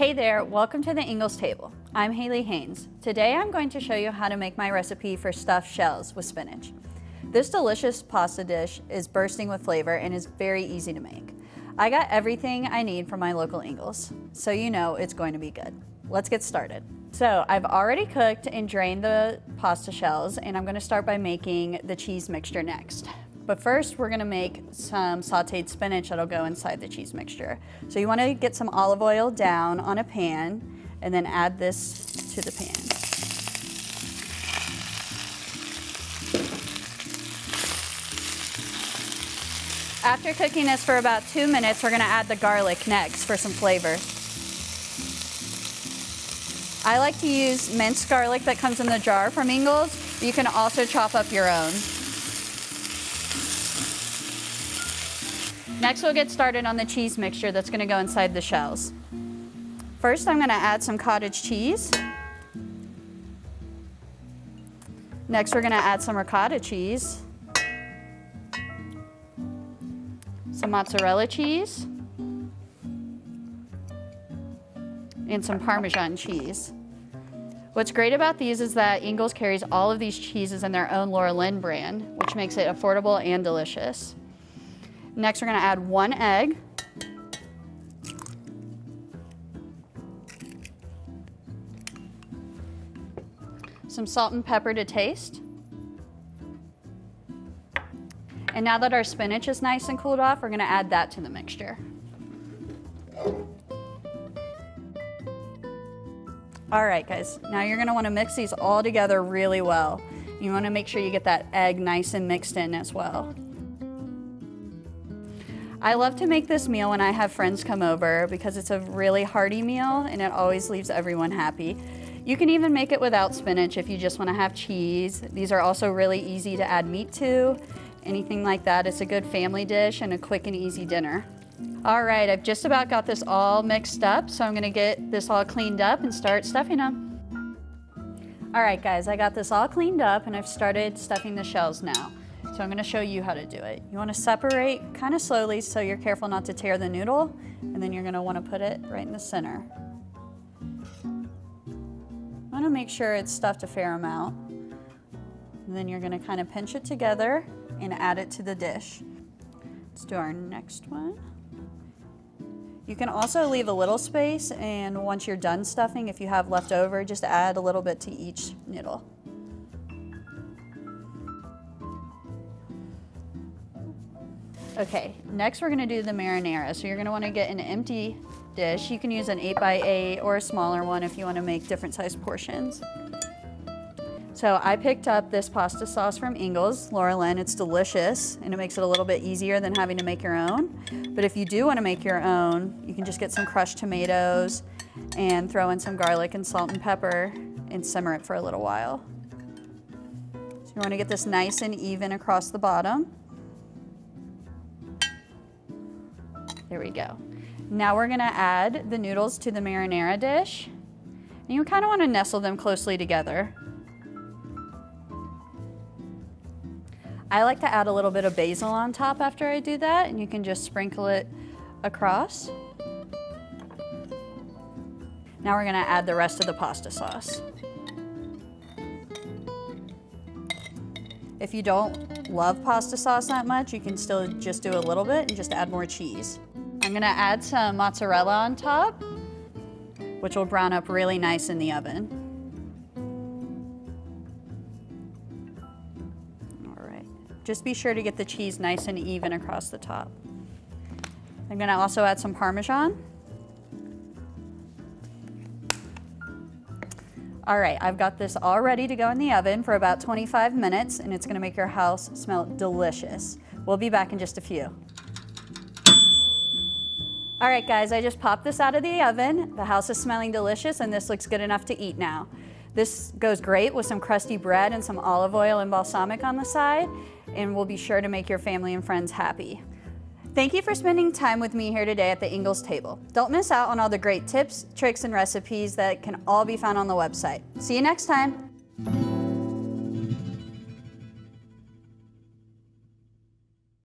Hey there, welcome to the Ingles table. I'm Haynes. Today I'm going to show you how to make my recipe for stuffed shells with spinach. This delicious pasta dish is bursting with flavor and is very easy to make. I got everything I need from my local Ingles, so you know it's going to be good. Let's get started. So I've already cooked and drained the pasta shells, and I'm going to start by making the cheese mixture next. But first, we're gonna make some sauteed spinach that'll go inside the cheese mixture. So you wanna get some olive oil down on a pan and then add this to the pan. After cooking this for about 2 minutes, we're gonna add the garlic next for some flavor. I like to use minced garlic that comes in the jar from Ingles, but you can also chop up your own. Next, we'll get started on the cheese mixture that's gonna go inside the shells. First, I'm gonna add some cottage cheese. Next, we're gonna add some ricotta cheese, some mozzarella cheese, and some Parmesan cheese. What's great about these is that Ingles carries all of these cheeses in their own Laura Lynn brand, which makes it affordable and delicious. Next, we're gonna add 1 egg. Some salt and pepper to taste. And now that our spinach is nice and cooled off, we're gonna add that to the mixture. All right, guys, now you're gonna wanna mix these all together really well. You wanna make sure you get that egg nice and mixed in as well. I love to make this meal when I have friends come over because it's a really hearty meal and it always leaves everyone happy. You can even make it without spinach if you just want to have cheese. These are also really easy to add meat to, anything like that. It's a good family dish and a quick and easy dinner. All right, I've just about got this all mixed up, so I'm gonna get this all cleaned up and start stuffing them. All right, guys, I got this all cleaned up and I've started stuffing the shells now. So I'm gonna show you how to do it. You wanna separate kind of slowly so you're careful not to tear the noodle, and then you're gonna wanna put it right in the center. You wanna make sure it's stuffed a fair amount. And then you're gonna kind of pinch it together and add it to the dish. Let's do our next one. You can also leave a little space, and once you're done stuffing, if you have left over, just add a little bit to each noodle. Okay, next we're gonna do the marinara. So you're gonna wanna get an empty dish. You can use an 8x8 or a smaller one if you wanna make different size portions. So I picked up this pasta sauce from Ingles, Laura Lynn. It's delicious and it makes it a little bit easier than having to make your own. But if you do wanna make your own, you can just get some crushed tomatoes and throw in some garlic and salt and pepper and simmer it for a little while. So you wanna get this nice and even across the bottom. There we go. Now we're gonna add the noodles to the marinara dish. And you kind of want to nestle them closely together. I like to add a little bit of basil on top after I do that, and you can just sprinkle it across. Now we're gonna add the rest of the pasta sauce. If you don't love pasta sauce that much, you can still just do a little bit and just add more cheese. I'm gonna add some mozzarella on top, which will brown up really nice in the oven. All right, just be sure to get the cheese nice and even across the top. I'm gonna also add some Parmesan. All right, I've got this all ready to go in the oven for about 25 minutes, and it's gonna make your house smell delicious. We'll be back in just a few. All right, guys, I just popped this out of the oven. The house is smelling delicious, and this looks good enough to eat now. This goes great with some crusty bread and some olive oil and balsamic on the side, and will be sure to make your family and friends happy. Thank you for spending time with me here today at the Ingles table. Don't miss out on all the great tips, tricks, and recipes that can all be found on the website. See you next time.